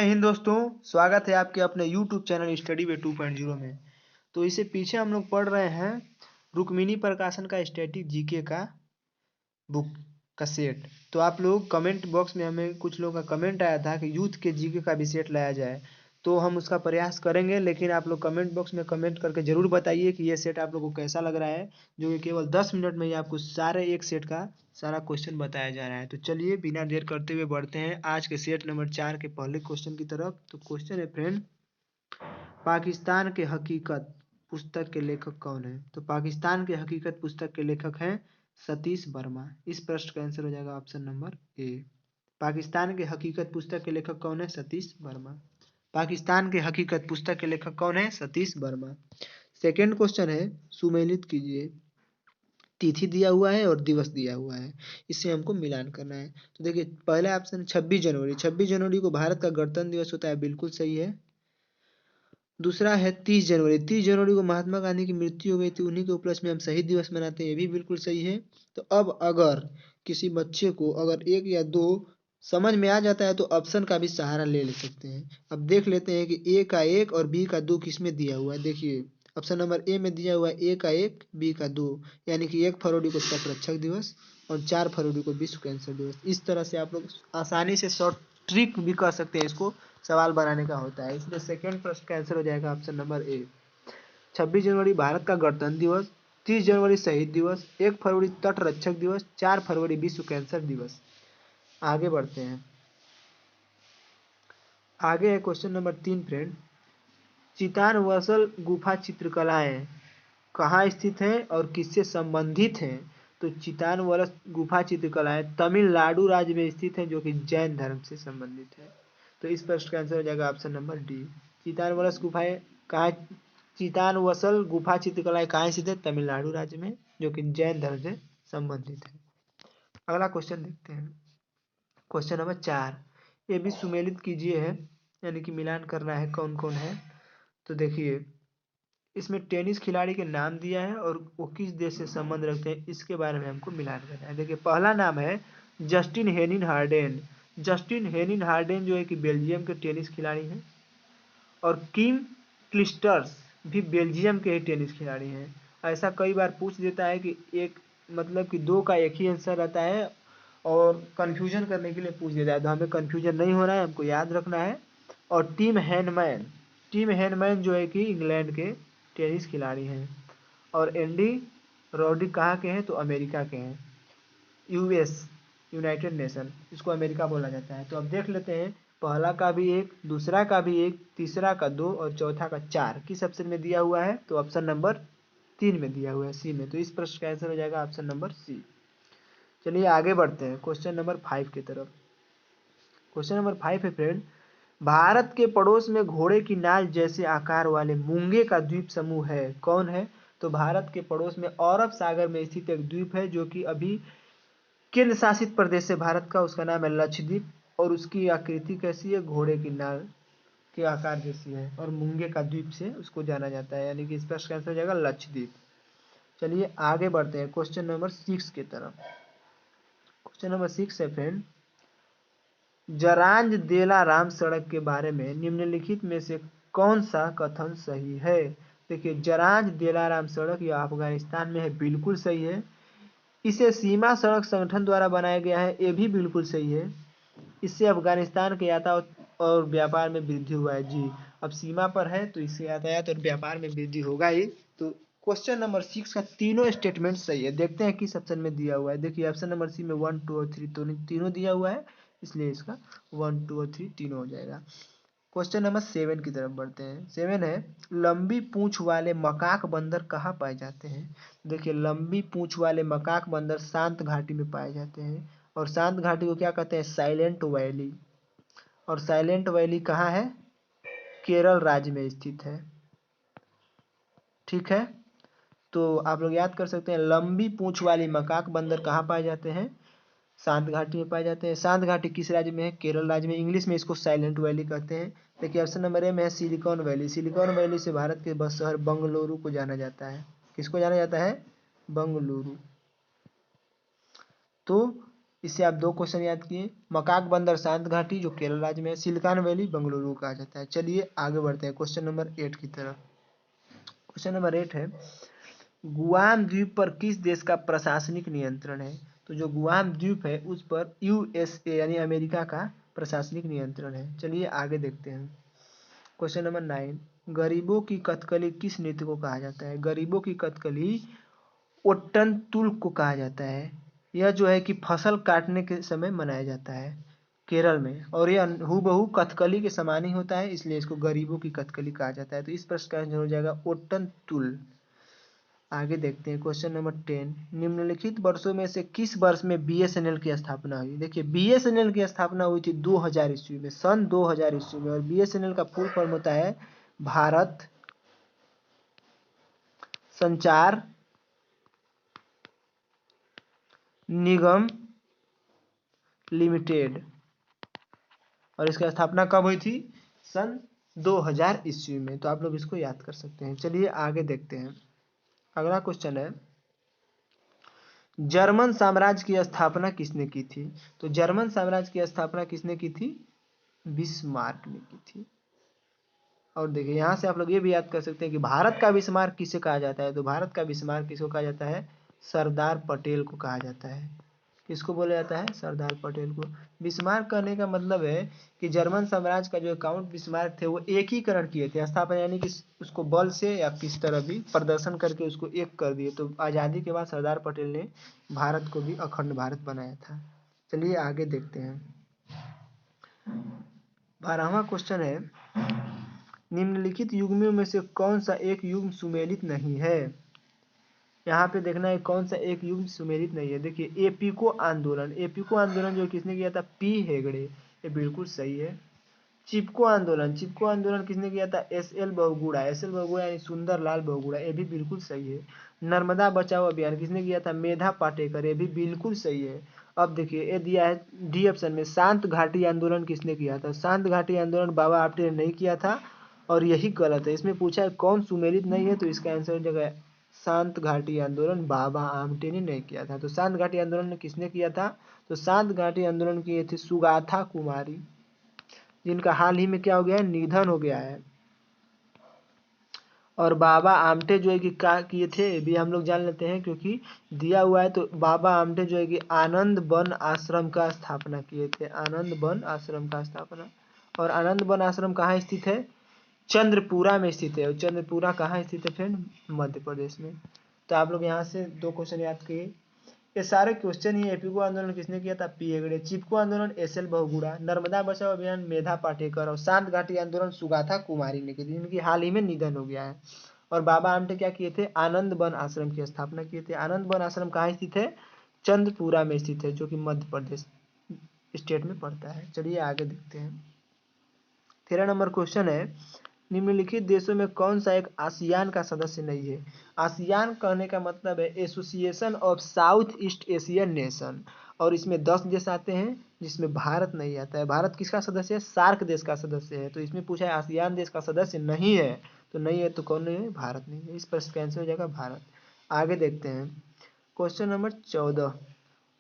जय हिंद दोस्तों। स्वागत है आपके अपने YouTube चैनल स्टडी वे 2.0 में। तो इससे पीछे हम लोग पढ़ रहे हैं रुक्मिणी प्रकाशन का स्टैटिक जीके का बुक का सेट। तो आप लोग कमेंट बॉक्स में हमें कुछ लोगों का कमेंट आया था कि यूथ के जीके का भी सेट लाया जाए, तो हम उसका प्रयास करेंगे। लेकिन आप लोग कमेंट बॉक्स में कमेंट करके ज़रूर बताइए कि ये सेट आप लोग को कैसा लग रहा है, जो कि केवल 10 मिनट में ही आपको सारे एक सेट का सारा क्वेश्चन बताया जा रहा है। तो चलिए बिना देर करते हुए बढ़ते हैं आज के सेट नंबर 4 के पहले क्वेश्चन की तरफ। तो क्वेश्चन है फ्रेंड, पाकिस्तान के हकीकत पुस्तक के लेखक कौन है? तो पाकिस्तान के हकीकत पुस्तक के लेखक हैं सतीश वर्मा। इस प्रश्न का आंसर हो जाएगा ऑप्शन नंबर ए। पाकिस्तान के हकीकत पुस्तक के लेखक कौन है? सतीश वर्मा। पाकिस्तान के हकीकत पुस्तक के लेखक कौन है? सतीश वर्मा। सेकेंड क्वेश्चन है, सुमेलित कीजिए। तिथि दिया हुआ है और दिवस दिया हुआ है, इससे हमको मिलान करना है। तो देखिए पहला ऑप्शन 26 जनवरी। 26 जनवरी को भारत का गणतंत्र दिवस होता है, बिल्कुल सही है। दूसरा है 30 जनवरी। 30 जनवरी को महात्मा गांधी की मृत्यु हो गई थी, उन्हीं के उपलक्ष्य में हम शहीद दिवस मनाते हैं, ये भी बिल्कुल सही है। तो अब अगर किसी बच्चे को अगर एक या दो समझ में आ जाता है तो ऑप्शन का भी सहारा ले सकते हैं। अब देख लेते हैं कि ए का 1 और बी का 2 किस में दिया हुआ है। देखिए ऑप्शन नंबर ए में दिया हुआ है ए का 1 बी का 2, यानी कि 1 फरवरी को तटरक्षक दिवस और 4 फरवरी को विश्व कैंसर दिवस। इस तरह से आप लोग आसानी से शॉर्ट ट्रिक भी कर सकते हैं, इसको सवाल बनाने का होता है। इसलिए सेकंड प्रश्न का आंसर हो जाएगा ऑप्शन नंबर ए। 26 जनवरी भारत का गणतंत्र दिवस, 30 जनवरी शहीद दिवस, 1 फरवरी तटरक्षक दिवस, 4 फरवरी विश्व कैंसर दिवस। आगे बढ़ते हैं। आगे है क्वेश्चन नंबर 3 फ्रेंड, चितान वसल गुफा चित्रकलाएं कहाँ स्थित है और किससे संबंधित है? तो चितान वलस गुफा चित्रकलाएं तमिलनाडु राज्य में स्थित है, जो कि जैन धर्म से संबंधित है। तो इस प्रश्न का आंसर हो जाएगा ऑप्शन नंबर डी। चितान वलस गुफाएं कहाँ, चितान वसल गुफा चित्रकलाएं कहाँ स्थित है? तमिलनाडु राज्य में, जो कि जैन धर्म से संबंधित है। अगला क्वेश्चन देखते हैं। क्वेश्चन नंबर 4, ये भी सुमेलित कीजिए है, यानी कि मिलान करना है कौन कौन है। तो देखिए इसमें टेनिस खिलाड़ी के नाम दिया है और वो किस देश से संबंध रखते हैं, इसके बारे में हमको मिलान करना है। देखिए पहला नाम है Justin Henin Harden. Justin Henin Harden जो है कि बेल्जियम के टेनिस खिलाड़ी हैं, और किम क्लिस्टर्स भी बेल्जियम के ही टेनिस खिलाड़ी हैं। ऐसा कई बार पूछ देता है कि एक मतलब कि दो का एक ही आंसर रहता है, और कन्फ्यूजन करने के लिए पूछ देता है, तो हमें कन्फ्यूजन नहीं होना है, हमको याद रखना है। और टिम हैनमैन, टिम हैनमैन जो है कि इंग्लैंड के टेनिस खिलाड़ी हैं। और एंडी रॉड्रिक कहाँ के हैं? तो अमेरिका के हैं। यूएस, यूनाइटेड नेशन, इसको अमेरिका बोला जाता है। तो अब देख लेते हैं, पहला का भी 1, दूसरा का भी 1, तीसरा का 2 और चौथा का 4 किस ऑप्शन में दिया हुआ है? तो ऑप्शन नंबर 3 में दिया हुआ है, सी में। तो इस प्रश्न का आंसर हो जाएगा ऑप्शन नंबर सी। चलिए आगे बढ़ते हैं क्वेश्चन नंबर 5 की तरफ। क्वेश्चन नंबर 5 है फ्रेंड, भारत के पड़ोस में घोड़े की नाल जैसे आकार वाले मूंगे का द्वीप समूह है, कौन है? तो भारत के पड़ोस में अरब सागर में स्थित एक द्वीप है, जो कि अभी केंद्र शासित प्रदेश है भारत का, उसका नाम है लक्षद्वीप। और उसकी आकृति कैसी है? घोड़े की नाल के आकार जैसी है, और मूंगे का द्वीप से उसको जाना जाता है, यानी कि इस प्रश्न का आंसर हो जाएगा लक्षद्वीप। चलिए आगे बढ़ते हैं क्वेश्चन नंबर 6 की तरफ। क्वेश्चन नंबर 6 है फ्रेंड, जरांज देला राम सड़क के बारे में निम्नलिखित में से कौन सा कथन सही है? देखिए जरांज देला राम सड़क यह अफगानिस्तान में है, बिल्कुल सही है। इसे सीमा सड़क संगठन द्वारा बनाया गया है, ये भी बिल्कुल सही है। इससे अफगानिस्तान के यातायात और व्यापार में वृद्धि हुआ है। जी, अब सीमा पर है तो इससे यातायात और व्यापार में वृद्धि होगा ही। तो क्वेश्चन नंबर 6 का तीनों स्टेटमेंट सही है। देखते हैं किस ऑप्शन में दिया हुआ है। देखिए ऑप्शन नंबर सी में 1, 2 और 3 तो तीनों दिया हुआ है, इसलिए इसका 1, 2 और 3 तीनों हो जाएगा। क्वेश्चन नंबर 7 की तरफ बढ़ते हैं। 7 है, लंबी पूंछ वाले मकाक बंदर कहाँ पाए जाते हैं? देखिए लंबी पूंछ वाले मकाक बंदर शांत घाटी में पाए जाते हैं, और शांत घाटी को क्या कहते हैं? Silent valley. और साइलेंट वैली कहाँ है? केरल राज्य में स्थित है। ठीक है, तो आप लोग याद कर सकते हैं, लंबी पूंछ वाली मकाक बंदर कहाँ पाए जाते हैं? शांत घाटी में पाए जाते हैं। शांत घाटी किस राज्य में है? केरल राज्य में। इंग्लिश में इसको साइलेंट वैली कहते हैं। देखिए ऑप्शन नंबर ए में है सिलिकॉन वैली। सिलिकॉन वैली से भारत के बस शहर बंगलुरु को जाना जाता है। किसको जाना जाता है? बंगलुरु। तो इससे आप 2 क्वेश्चन याद किए। मकाक बंदर शांत घाटी जो केरल राज्य में है, सिलिकॉन वैली बेंगलुरु कहा जाता है। चलिए आगे बढ़ते हैं क्वेश्चन नंबर 8 की तरफ। क्वेश्चन नंबर 8 है, गुआम द्वीप पर किस देश का प्रशासनिक नियंत्रण है? तो जो गुआम द्वीप है उस पर यूएसए यानी अमेरिका का प्रशासनिक नियंत्रण है। चलिए आगे देखते हैं क्वेश्चन नंबर 9, गरीबों की कथकली किस नृत्य को कहा जाता है? गरीबों की कथकली ओट्टनतुल को कहा जाता है। यह जो है कि फसल काटने के समय मनाया जाता है केरल में, और यह हूबहू कथकली के समान ही होता है, इसलिए इसको गरीबों की कथकली कहा जाता है। तो इस प्रश्न का आंसर हो जाएगा ओट्टनतुल। आगे देखते हैं क्वेश्चन नंबर 10, निम्नलिखित वर्षों में से किस वर्ष में बीएसएनएल की स्थापना हुई? देखिए बीएसएनएल की स्थापना हुई थी 2000 ईस्वी में, सन 2000 ईस्वी में, और बीएसएनएल का फुल फॉर्म होता है भारत संचार निगम लिमिटेड। और इसकी स्थापना कब हुई थी? सन 2000 ईस्वी में। तो आप लोग इसको याद कर सकते हैं। चलिए आगे देखते हैं। अगला क्वेश्चन है, जर्मन साम्राज्य की स्थापना किसने की थी? तो जर्मन साम्राज्य की स्थापना किसने की थी? बिस्मार्क ने की थी। और देखिए यहाँ से आप लोग ये भी याद कर सकते हैं कि भारत का बिस्मार्क किसे कहा जाता है? तो भारत का बिस्मार्क किसको कहा जाता है? सरदार पटेल को कहा जाता है। किसको बोला जाता है? सरदार पटेल को। बिस्मार्क करने का मतलब है कि जर्मन साम्राज्य का जो काउंट बिस्मार्क थे वो एकीकरण किए थे, स्थापना यानी कि उसको बल से या किस तरह भी प्रदर्शन करके उसको एक कर दिए। तो आज़ादी के बाद सरदार पटेल ने भारत को भी अखंड भारत बनाया था। चलिए आगे देखते हैं। 12वां क्वेश्चन है, निम्नलिखित युग्मों में से कौन सा एक युग्म सुमेलित नहीं है? यहाँ पे देखना है कौन सा एक युग्म सुमेलित नहीं है। देखिए एपिको आंदोलन, एपिको आंदोलन जो किसने किया था? पी हेगड़े, ये बिल्कुल सही है। चिपको आंदोलन, चिपको आंदोलन किसने किया था? एसएल बहुगुणा, एसएल बहुगुणा यानी सुंदरलाल बहुगुणा, ये भी बिल्कुल सही है। नर्मदा बचाओ अभियान किसने किया था? मेधा पाटेकर, ये भी बिल्कुल सही है। अब देखिए ये दिया है डी ऑप्शन में, शांत घाटी आंदोलन किसने किया था? शांत घाटी आंदोलन बाबा आमटे ने नहीं किया था, और यही गलत है। इसमें पूछा है कौन सुमेलित नहीं है, तो इसका आंसर हो जाएगा शांत घाटी आंदोलन बाबा आमटे ने नहीं किया था। तो शांत घाटी आंदोलन किसने किया था? तो शांत घाटी आंदोलन किए थे सुगाथा कुमारी, जिनका हाल ही में क्या हो गया है? निधन हो गया है। और बाबा आमटे जो है कि क्या किए थे भी हम लोग जान लेते हैं, क्योंकि दिया हुआ है। तो बाबा आमटे जो है कि आनंद वन आश्रम का स्थापना किए थे, आनंद वन आश्रम का स्थापना। और आनंद वन आश्रम कहाँ स्थित है? चंद्रपुरा में स्थित है। और चंद्रपुरा कहाँ स्थित है फ्रेंड? मध्य प्रदेश में। तो आप लोग यहाँ से 2 क्वेश्चन याद किए। ये सारे क्वेश्चन ही, एपिको आंदोलन किसने किया था? पी हेगड़े, चिपको आंदोलन एसएल बहुगुणा, नर्मदा बचाओ अभियान मेधा पाटेकर, और शांत घाटी आंदोलन सुगाथा कुमारी ने की थी, जिनकी हाल ही में निधन हो गया है। और बाबा आमटे क्या किए थे? आनंद वन आश्रम की स्थापना किए थे। आनंद वन आश्रम कहाँ स्थित है? चंद्रपुरा में स्थित है, जो कि मध्य प्रदेश स्टेट में पड़ता है। चलिए आगे देखते हैं। 13 नंबर क्वेश्चन है, निम्नलिखित देशों में कौन सा एक आसियान का सदस्य नहीं है? आसियान कहने का मतलब है association of south east Asian nation, और इसमें 10 देश आते हैं जिसमें भारत नहीं आता है। भारत किसका सदस्य है? सार्क देश का सदस्य है। तो इसमें पूछा है आसियान देश का सदस्य नहीं है, तो नहीं है तो कौन नहीं है? भारत नहीं है। इस प्रश्न का आंसर हो जाएगा भारत। आगे देखते हैं क्वेश्चन नंबर 14,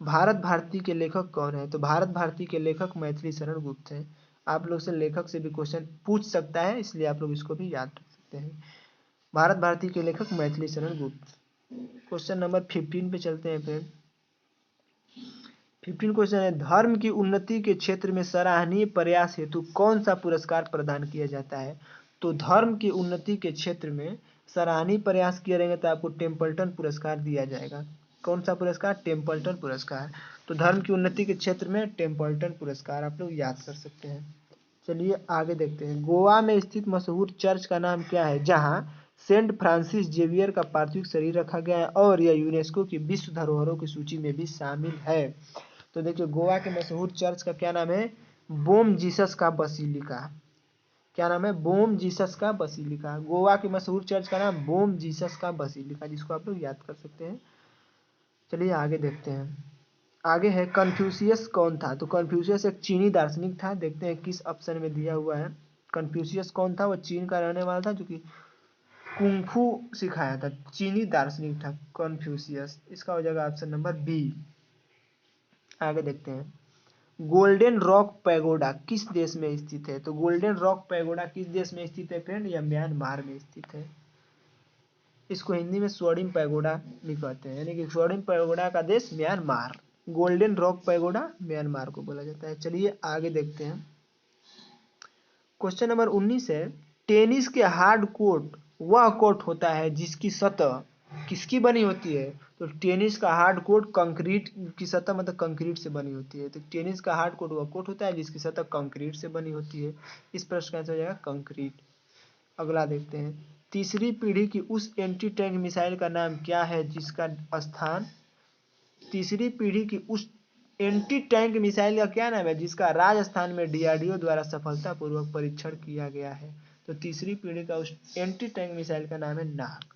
भारत भारती के लेखक कौन है? तो भारत भारती के लेखक मैथिली शरण गुप्त हैं। आप लोग से लेखक से भी क्वेश्चन पूछ सकता है, इसलिए आप लोग इसको भी याद रख सकते हैं। भारत भारती के लेखक मैथिली शरण गुप्त। क्वेश्चन नंबर 15 पे चलते हैं फ्रेंड। 15 क्वेश्चन है, धर्म की उन्नति के क्षेत्र में सराहनीय प्रयास हेतु कौन सा पुरस्कार प्रदान किया जाता है? तो धर्म की उन्नति के क्षेत्र में सराहनीय प्रयास किए रहेंगे तो आपको टेम्पल्टन पुरस्कार दिया जाएगा। कौन सा पुरस्कार? टेम्पल्टन पुरस्कार। तो धर्म की उन्नति के क्षेत्र में टेम्पल्टन पुरस्कार आप लोग याद कर सकते हैं। चलिए आगे देखते हैं। गोवा में स्थित मशहूर चर्च का नाम क्या है, जहां सेंट फ्रांसिस जेवियर का पार्थिव शरीर रखा गया है, और यह यूनेस्को की विश्व धरोहरों की सूची में भी शामिल है? तो देखिए गोवा के मशहूर चर्च का क्या नाम है? बोम जीसस का बसीलिका। क्या नाम है? बोम जीसस का बसीलिका। गोवा के मशहूर चर्च का नाम बोम जीसस का बसीलिका, जिसको आप लोग याद कर सकते हैं। चलिए आगे देखते हैं। आगे है कन्फ्यूशियस कौन था? तो कन्फ्यूशियस एक चीनी दार्शनिक था। देखते हैं किस ऑप्शन में दिया हुआ है। कन्फ्यूशियस कौन था? वो चीन का रहने वाला था, जो कि कुंफू सिखाया था, चीनी दार्शनिक था कन्फ्यूशियस। इसका हो जाएगा ऑप्शन नंबर बी। आगे देखते हैं, गोल्डन रॉक पैगोडा किस देश में स्थित है? तो गोल्डन रॉक पैगोडा किस देश में स्थित है फ्रेंड? यह म्यांमार में स्थित है। इसको हिंदी में स्वर्णिम पैगोडा भी कहते हैं, यानी कि स्वर्णिम पैगोडा का देश Myanmar. Golden rock pagoda Myanmar को बोला जाता है। चलिए आगे देखते हैं, क्वेश्चन नंबर 19 है, टेनिस के हार्ड कोर्ट वह कोर्ट होता है जिसकी सतह किसकी बनी होती है? तो टेनिस का हार्ड कोर्ट कंक्रीट की सतह, मतलब कंक्रीट से बनी होती है। तो टेनिस का हार्ड कोर्ट वह कोर्ट होता है जिसकी सतह कंक्रीट से बनी होती है। इस प्रश्न का आंसर हो जाएगा कंक्रीट। अगला देखते हैं, तीसरी पीढ़ी की उस एंटी टैंक मिसाइल का नाम क्या है जिसका स्थान, तीसरी पीढ़ी की उस एंटी टैंक मिसाइल का क्या नाम है जिसका राजस्थान में डीआरडीओ द्वारा सफलतापूर्वक परीक्षण किया गया है? तो तीसरी पीढ़ी का उस एंटी टैंक मिसाइल का नाम है नाग।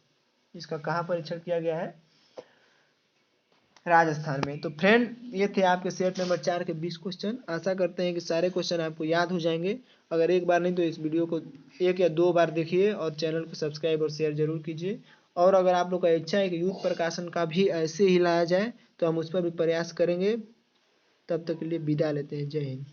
इसका कहाँ परीक्षण किया गया है? राजस्थान में। तो फ्रेंड ये थे आपके सेट नंबर 4 के 20 क्वेश्चन। आशा करते हैं कि सारे क्वेश्चन आपको याद हो जाएंगे। अगर एक बार नहीं तो इस वीडियो को 1 या 2 बार देखिए और चैनल को सब्सक्राइब और शेयर जरूर कीजिए। और अगर आप लोग का इच्छा है कि यूथ प्रकाशन का भी ऐसे ही लाया जाए तो हम उस पर भी प्रयास करेंगे। तब तक के लिए विदा लेते हैं। जय हिंद।